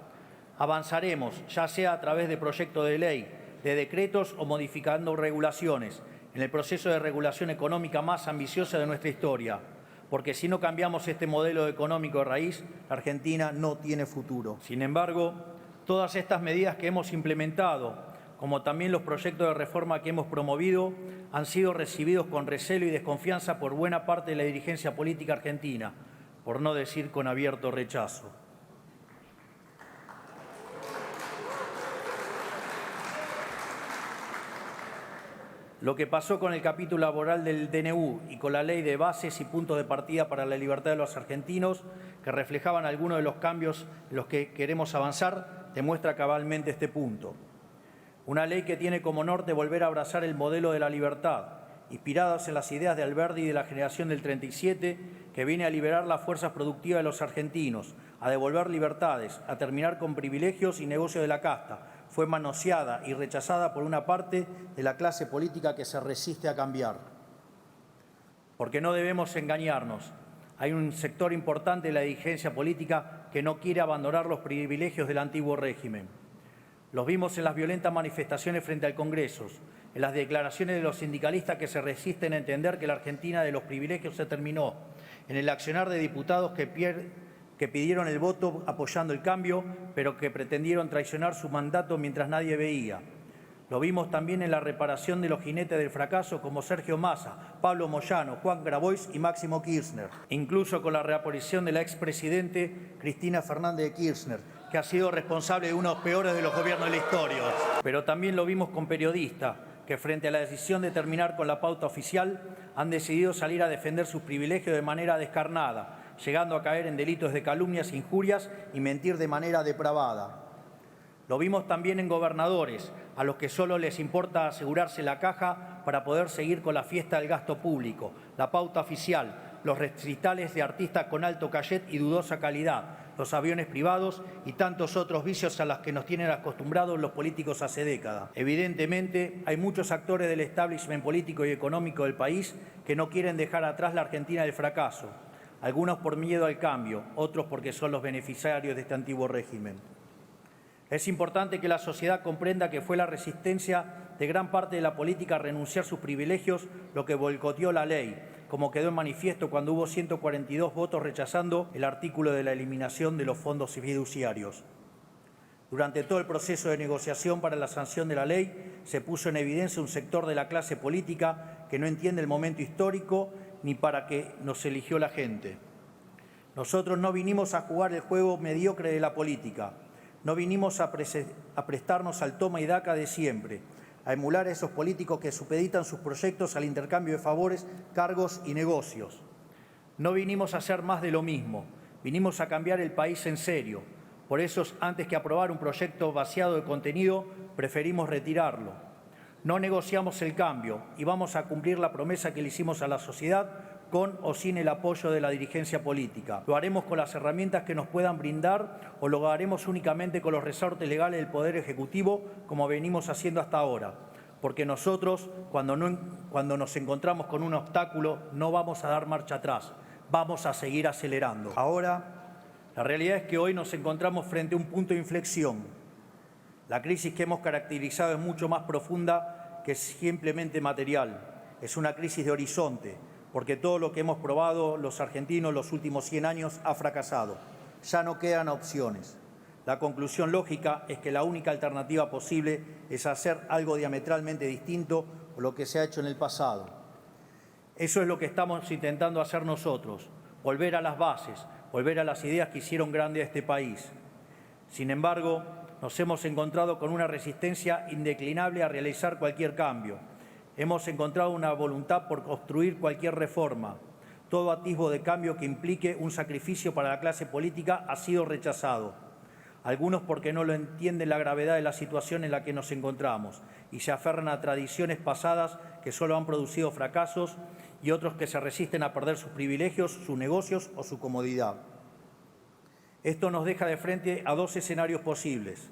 Avanzaremos, ya sea a través de proyectos de ley, de decretos o modificando regulaciones, en el proceso de regulación económica más ambicioso de nuestra historia. Porque si no cambiamos este modelo económico de raíz, la Argentina no tiene futuro. Sin embargo, todas estas medidas que hemos implementado, como también los proyectos de reforma que hemos promovido, han sido recibidos con recelo y desconfianza por buena parte de la dirigencia política argentina, por no decir con abierto rechazo. Lo que pasó con el capítulo laboral del DNU y con la ley de bases y puntos de partida para la libertad de los argentinos, que reflejaban algunos de los cambios en los que queremos avanzar, demuestra cabalmente este punto. Una ley que tiene como norte volver a abrazar el modelo de la libertad, inspirados en las ideas de Alberdi y de la generación del 37, que viene a liberar las fuerzas productivas de los argentinos, a devolver libertades, a terminar con privilegios y negocios de la casta. Fue manoseada y rechazada por una parte de la clase política que se resiste a cambiar. Porque no debemos engañarnos. Hay un sector importante de la dirigencia política que no quiere abandonar los privilegios del antiguo régimen. Los vimos en las violentas manifestaciones frente al Congreso, en las declaraciones de los sindicalistas que se resisten a entender que la Argentina de los privilegios se terminó, en el accionar de diputados que pidieron el voto apoyando el cambio, pero que pretendieron traicionar su mandato mientras nadie veía. Lo vimos también en la reparación de los jinetes del fracaso como Sergio Massa, Pablo Moyano, Juan Grabois y Máximo Kirchner. Incluso con la reaparición de la expresidente Cristina Fernández de Kirchner, que ha sido responsable de uno de los peores de los gobiernos de la historia. Pero también lo vimos con periodistas que frente a la decisión de terminar con la pauta oficial han decidido salir a defender sus privilegios de manera descarnada, llegando a caer en delitos de calumnias, injurias y mentir de manera depravada. Lo vimos también en gobernadores, a los que solo les importa asegurarse la caja para poder seguir con la fiesta del gasto público, la pauta oficial, los recitales de artistas con alto cachet y dudosa calidad, los aviones privados y tantos otros vicios a los que nos tienen acostumbrados los políticos hace décadas. Evidentemente, hay muchos actores del establishment político y económico del país que no quieren dejar atrás la Argentina del fracaso, algunos por miedo al cambio, otros porque son los beneficiarios de este antiguo régimen. Es importante que la sociedad comprenda que fue la resistencia de gran parte de la política a renunciar a sus privilegios lo que boicoteó la ley, como quedó en manifiesto cuando hubo 142 votos rechazando el artículo de la eliminación de los fondos fiduciarios. Durante todo el proceso de negociación para la sanción de la ley, se puso en evidencia un sector de la clase política que no entiende el momento histórico ni para qué nos eligió la gente. Nosotros no vinimos a jugar el juego mediocre de la política. No vinimos a prestarnos al toma y daca de siempre, a emular a esos políticos que supeditan sus proyectos al intercambio de favores, cargos y negocios. No vinimos a hacer más de lo mismo, vinimos a cambiar el país en serio. Por eso, antes que aprobar un proyecto vaciado de contenido, preferimos retirarlo. No negociamos el cambio y vamos a cumplir la promesa que le hicimos a la sociedad con o sin el apoyo de la dirigencia política. Lo haremos con las herramientas que nos puedan brindar o lo haremos únicamente con los resortes legales del Poder Ejecutivo, como venimos haciendo hasta ahora. Porque nosotros, cuando nos encontramos con un obstáculo, no vamos a dar marcha atrás, vamos a seguir acelerando. Ahora, la realidad es que hoy nos encontramos frente a un punto de inflexión. La crisis que hemos caracterizado es mucho más profunda que simplemente material. Es una crisis de horizonte, porque todo lo que hemos probado los argentinos los últimos 100 años ha fracasado. Ya no quedan opciones. La conclusión lógica es que la única alternativa posible es hacer algo diametralmente distinto a lo que se ha hecho en el pasado. Eso es lo que estamos intentando hacer nosotros, volver a las bases, volver a las ideas que hicieron grande a este país. Sin embargo, nos hemos encontrado con una resistencia indeclinable a realizar cualquier cambio. Hemos encontrado una voluntad por obstruir cualquier reforma. Todo atisbo de cambio que implique un sacrificio para la clase política ha sido rechazado. Algunos porque no lo entienden la gravedad de la situación en la que nos encontramos y se aferran a tradiciones pasadas que solo han producido fracasos, y otros que se resisten a perder sus privilegios, sus negocios o su comodidad. Esto nos deja de frente a dos escenarios posibles.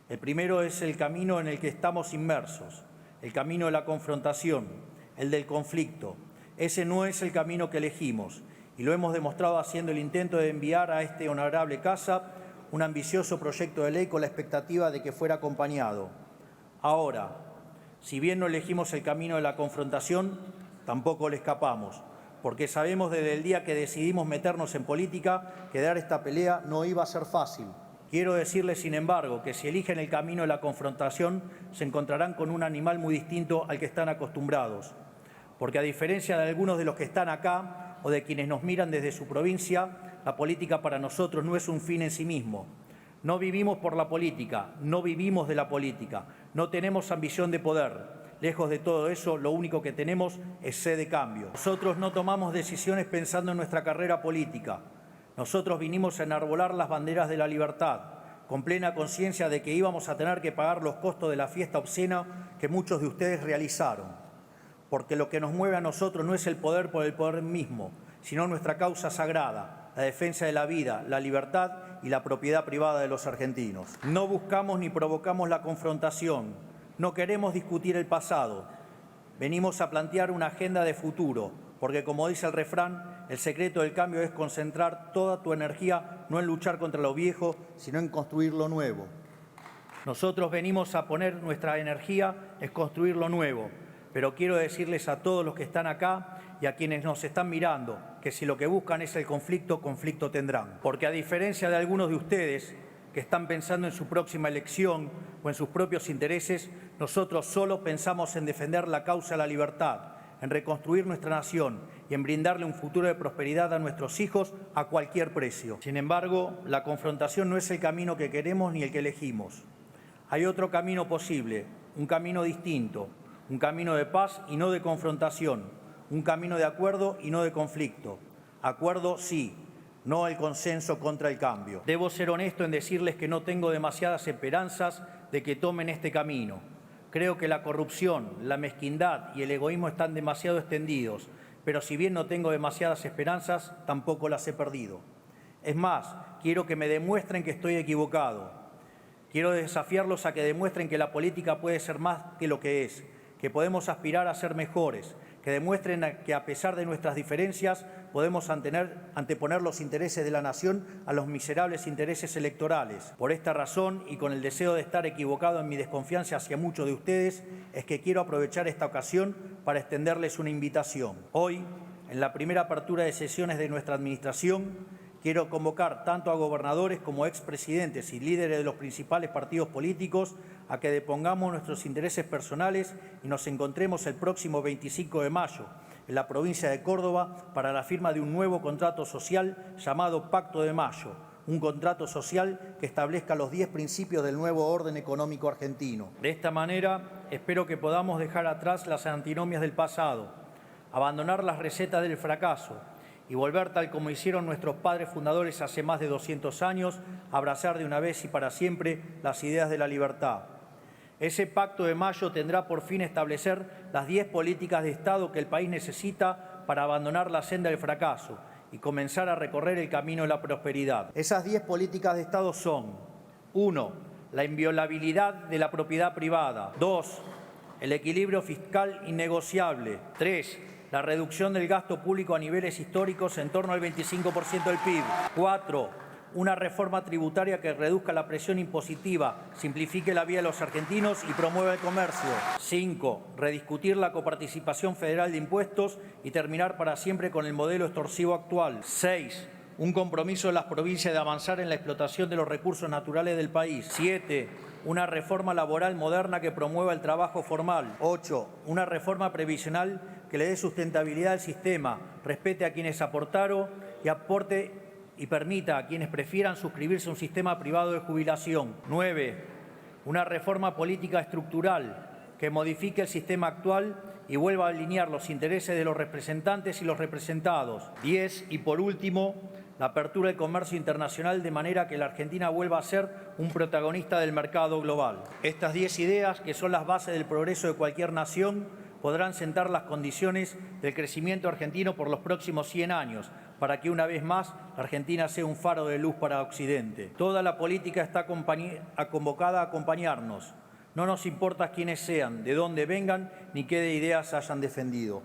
El primero es el camino en el que estamos inmersos, el camino de la confrontación, el del conflicto. Ese no es el camino que elegimos y lo hemos demostrado haciendo el intento de enviar a este honorable casa un ambicioso proyecto de ley con la expectativa de que fuera acompañado. Ahora, si bien no elegimos el camino de la confrontación, tampoco le escapamos, porque sabemos desde el día que decidimos meternos en política que dar esta pelea no iba a ser fácil. Quiero decirles, sin embargo, que si eligen el camino de la confrontación, se encontrarán con un animal muy distinto al que están acostumbrados. Porque a diferencia de algunos de los que están acá o de quienes nos miran desde su provincia, la política para nosotros no es un fin en sí mismo. No vivimos por la política, no vivimos de la política, no tenemos ambición de poder. Lejos de todo eso, lo único que tenemos es sed de cambio. Nosotros no tomamos decisiones pensando en nuestra carrera política. Nosotros vinimos a enarbolar las banderas de la libertad, con plena conciencia de que íbamos a tener que pagar los costos de la fiesta obscena que muchos de ustedes realizaron. Porque lo que nos mueve a nosotros no es el poder por el poder mismo, sino nuestra causa sagrada, la defensa de la vida, la libertad y la propiedad privada de los argentinos. No buscamos ni provocamos la confrontación. No queremos discutir el pasado, venimos a plantear una agenda de futuro, porque como dice el refrán, el secreto del cambio es concentrar toda tu energía no en luchar contra lo viejo, sino en construir lo nuevo. Nosotros venimos a poner nuestra energía en construir lo nuevo, pero quiero decirles a todos los que están acá y a quienes nos están mirando que si lo que buscan es el conflicto, conflicto tendrán. Porque a diferencia de algunos de ustedes, que están pensando en su próxima elección o en sus propios intereses, nosotros solo pensamos en defender la causa de la libertad, en reconstruir nuestra nación y en brindarle un futuro de prosperidad a nuestros hijos a cualquier precio. Sin embargo, la confrontación no es el camino que queremos ni el que elegimos. Hay otro camino posible, un camino distinto, un camino de paz y no de confrontación, un camino de acuerdo y no de conflicto. Acuerdo sí, no el consenso contra el cambio. Debo ser honesto en decirles que no tengo demasiadas esperanzas de que tomen este camino. Creo que la corrupción, la mezquindad y el egoísmo están demasiado extendidos, pero si bien no tengo demasiadas esperanzas, tampoco las he perdido. Es más, quiero que me demuestren que estoy equivocado. Quiero desafiarlos a que demuestren que la política puede ser más que lo que es, que podemos aspirar a ser mejores, que demuestren que a pesar de nuestras diferencias podemos anteponer los intereses de la nación a los miserables intereses electorales. Por esta razón y con el deseo de estar equivocado en mi desconfianza hacia muchos de ustedes, es que quiero aprovechar esta ocasión para extenderles una invitación. Hoy, en la primera apertura de sesiones de nuestra administración, quiero convocar tanto a gobernadores como expresidentes y líderes de los principales partidos políticos a que depongamos nuestros intereses personales y nos encontremos el próximo 25 de mayo en la provincia de Córdoba para la firma de un nuevo contrato social llamado Pacto de Mayo, un contrato social que establezca los 10 principios del nuevo orden económico argentino. De esta manera, espero que podamos dejar atrás las antinomias del pasado, abandonar las recetas del fracaso y volver, tal como hicieron nuestros padres fundadores hace más de 200 años, a abrazar de una vez y para siempre las ideas de la libertad. Ese Pacto de Mayo tendrá por fin establecer las 10 políticas de Estado que el país necesita para abandonar la senda del fracaso y comenzar a recorrer el camino de la prosperidad. Esas 10 políticas de Estado son: 1. La inviolabilidad de la propiedad privada. 2. El equilibrio fiscal innegociable. 3. La reducción del gasto público a niveles históricos en torno al 25% del PIB. 4. Una reforma tributaria que reduzca la presión impositiva, simplifique la vida de los argentinos y promueva el comercio. 5. Rediscutir la coparticipación federal de impuestos y terminar para siempre con el modelo extorsivo actual. 6. Un compromiso de las provincias de avanzar en la explotación de los recursos naturales del país. 7. Una reforma laboral moderna que promueva el trabajo formal. 8. Una reforma previsional que le dé sustentabilidad al sistema, respete a quienes aportaron y aporte y permita a quienes prefieran suscribirse a un sistema privado de jubilación. 9. Una reforma política estructural que modifique el sistema actual y vuelva a alinear los intereses de los representantes y los representados. 10. Y por último, la apertura del comercio internacional de manera que la Argentina vuelva a ser un protagonista del mercado global. Estas 10 ideas, que son las bases del progreso de cualquier nación, podrán sentar las condiciones del crecimiento argentino por los próximos 100 años, para que una vez más la Argentina sea un faro de luz para Occidente. Toda la política está convocada a acompañarnos. No nos importa quiénes sean, de dónde vengan, ni qué ideas hayan defendido.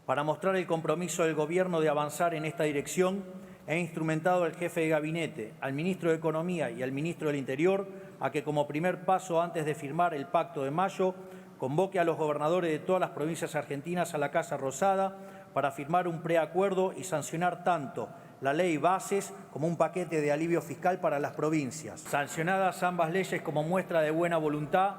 Para mostrar el compromiso del Gobierno de avanzar en esta dirección, he instrumentado al jefe de gabinete, al ministro de Economía y al ministro del Interior a que, como primer paso antes de firmar el Pacto de Mayo, convoque a los gobernadores de todas las provincias argentinas a la Casa Rosada para firmar un preacuerdo y sancionar tanto la ley Bases como un paquete de alivio fiscal para las provincias. Sancionadas ambas leyes como muestra de buena voluntad,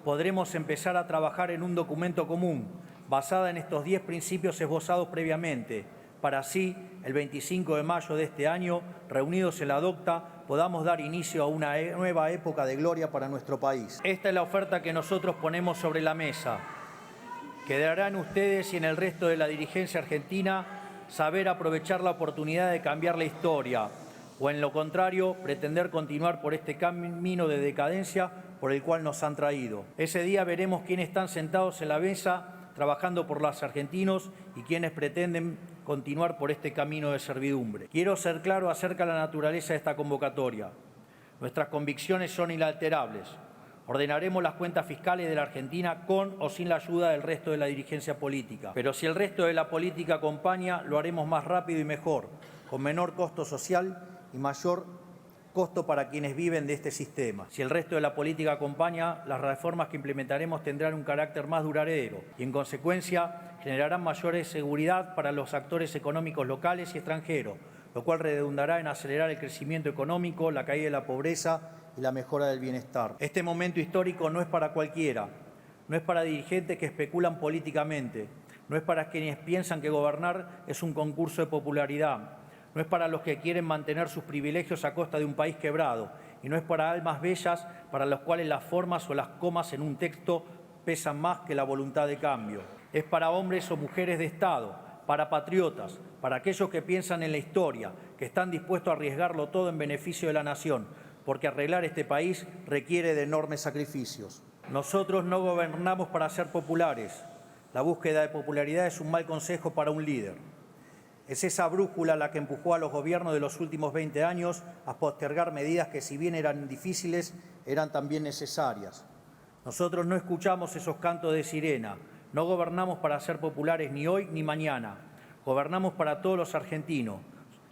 podremos empezar a trabajar en un documento común basada en estos 10 principios esbozados previamente, para así, el 25 de mayo de este año, reunidos en la DOCTA, podamos dar inicio a una nueva época de gloria para nuestro país. Esta es la oferta que nosotros ponemos sobre la mesa. Quedará en ustedes y en el resto de la dirigencia argentina saber aprovechar la oportunidad de cambiar la historia, o en lo contrario, pretender continuar por este camino de decadencia por el cual nos han traído. Ese día veremos quiénes están sentados en la mesa trabajando por los argentinos y quienes pretenden continuar por este camino de servidumbre. Quiero ser claro acerca de la naturaleza de esta convocatoria. Nuestras convicciones son inalterables. Ordenaremos las cuentas fiscales de la Argentina con o sin la ayuda del resto de la dirigencia política. Pero si el resto de la política acompaña, lo haremos más rápido y mejor, con menor costo social y mayor costo para quienes viven de este sistema. Si el resto de la política acompaña, las reformas que implementaremos tendrán un carácter más duradero y, en consecuencia, generarán mayor seguridad para los actores económicos locales y extranjeros, lo cual redundará en acelerar el crecimiento económico, la caída de la pobreza y la mejora del bienestar. Este momento histórico no es para cualquiera, no es para dirigentes que especulan políticamente, no es para quienes piensan que gobernar es un concurso de popularidad, no es para los que quieren mantener sus privilegios a costa de un país quebrado y no es para almas bellas para las cuales las formas o las comas en un texto pesan más que la voluntad de cambio. Es para hombres o mujeres de Estado, para patriotas, para aquellos que piensan en la historia, que están dispuestos a arriesgarlo todo en beneficio de la nación, porque arreglar este país requiere de enormes sacrificios. Nosotros no gobernamos para ser populares. La búsqueda de popularidad es un mal consejo para un líder. Es esa brújula la que empujó a los gobiernos de los últimos 20 años a postergar medidas que, si bien eran difíciles, eran también necesarias. Nosotros no escuchamos esos cantos de sirena. No gobernamos para ser populares ni hoy ni mañana. Gobernamos para todos los argentinos,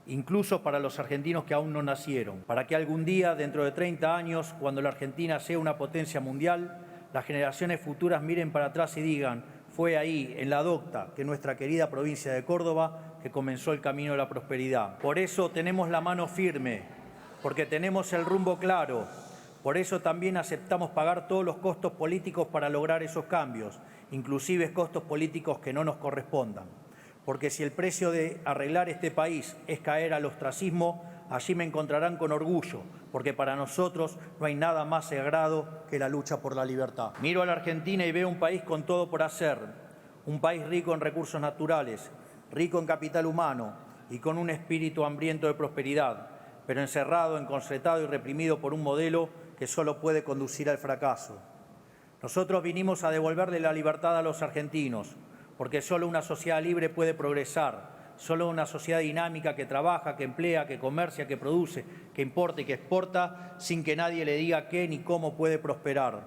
incluso para los argentinos que aún no nacieron, para que algún día, dentro de 30 años, cuando la Argentina sea una potencia mundial, las generaciones futuras miren para atrás y digan: fue ahí, en la DOCTA, que nuestra querida provincia de Córdoba, que comenzó el camino de la prosperidad. Por eso tenemos la mano firme, porque tenemos el rumbo claro. Por eso también aceptamos pagar todos los costos políticos para lograr esos cambios, inclusive costos políticos que no nos correspondan. Porque si el precio de arreglar este país es caer al ostracismo, Allí me encontrarán con orgullo, porque para nosotros no hay nada más sagrado que la lucha por la libertad. Miro a la Argentina y veo un país con todo por hacer, un país rico en recursos naturales, rico en capital humano y con un espíritu hambriento de prosperidad, pero encerrado, encorsetado y reprimido por un modelo que solo puede conducir al fracaso. Nosotros vinimos a devolverle la libertad a los argentinos, porque solo una sociedad libre puede progresar. Solo una sociedad dinámica que trabaja, que emplea, que comercia, que produce, que importa y que exporta, sin que nadie le diga qué ni cómo puede prosperar.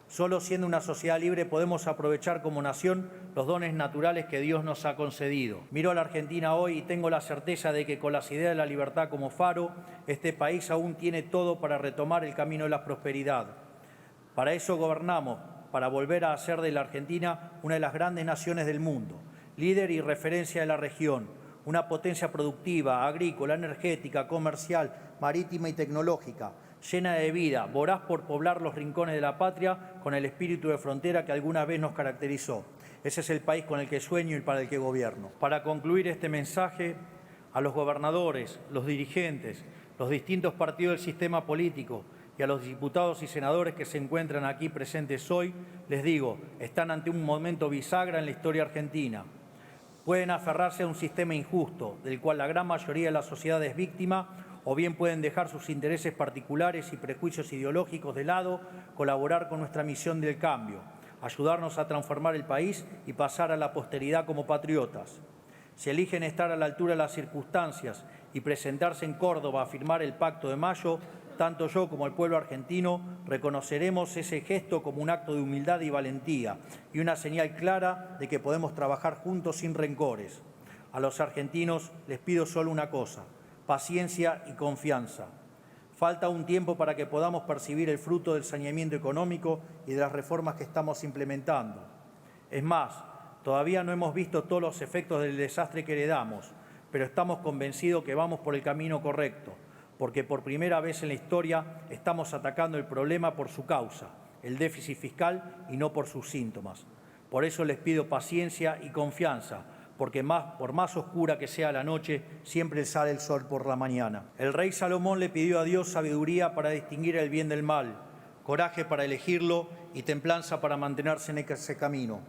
Solo siendo una sociedad libre podemos aprovechar como nación los dones naturales que Dios nos ha concedido. Miro a la Argentina hoy y tengo la certeza de que con las ideas de la libertad como faro, este país aún tiene todo para retomar el camino de la prosperidad. Para eso gobernamos, para volver a hacer de la Argentina una de las grandes naciones del mundo, líder y referencia de la región, una potencia productiva, agrícola, energética, comercial, marítima y tecnológica, llena de vida, voraz por poblar los rincones de la patria con el espíritu de frontera que alguna vez nos caracterizó. Ese es el país con el que sueño y para el que gobierno. Para concluir este mensaje, a los gobernadores, los dirigentes, los distintos partidos del sistema político y a los diputados y senadores que se encuentran aquí presentes hoy, les digo, están ante un momento bisagra en la historia argentina. Pueden aferrarse a un sistema injusto, del cual la gran mayoría de la sociedad es víctima, o bien pueden dejar sus intereses particulares y prejuicios ideológicos de lado, colaborar con nuestra misión del cambio, ayudarnos a transformar el país y pasar a la posteridad como patriotas. Si eligen estar a la altura de las circunstancias y presentarse en Córdoba a firmar el Pacto de Mayo, tanto yo como el pueblo argentino reconoceremos ese gesto como un acto de humildad y valentía y una señal clara de que podemos trabajar juntos sin rencores. A los argentinos les pido solo una cosa: paciencia y confianza. Falta un tiempo para que podamos percibir el fruto del saneamiento económico y de las reformas que estamos implementando. Es más, todavía no hemos visto todos los efectos del desastre que heredamos, pero estamos convencidos que vamos por el camino correcto, porque por primera vez en la historia estamos atacando el problema por su causa, el déficit fiscal, y no por sus síntomas. Por eso les pido paciencia y confianza, porque por más oscura que sea la noche, siempre sale el sol por la mañana. El rey Salomón le pidió a Dios sabiduría para distinguir el bien del mal, coraje para elegirlo y templanza para mantenerse en ese camino.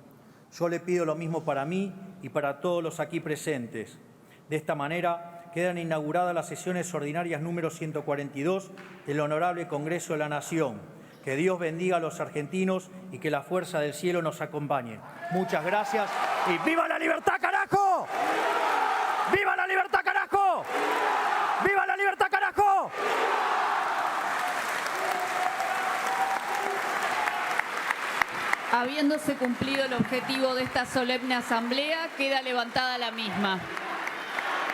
Yo le pido lo mismo para mí y para todos los aquí presentes. De esta manera, quedan inauguradas las sesiones ordinarias número 142 del Honorable Congreso de la Nación. Que Dios bendiga a los argentinos y que la fuerza del cielo nos acompañe. Muchas gracias y ¡viva la libertad, carajo! ¡Viva la libertad, carajo! ¡Viva la libertad, carajo! Habiéndose cumplido el objetivo de esta solemne asamblea, queda levantada la misma.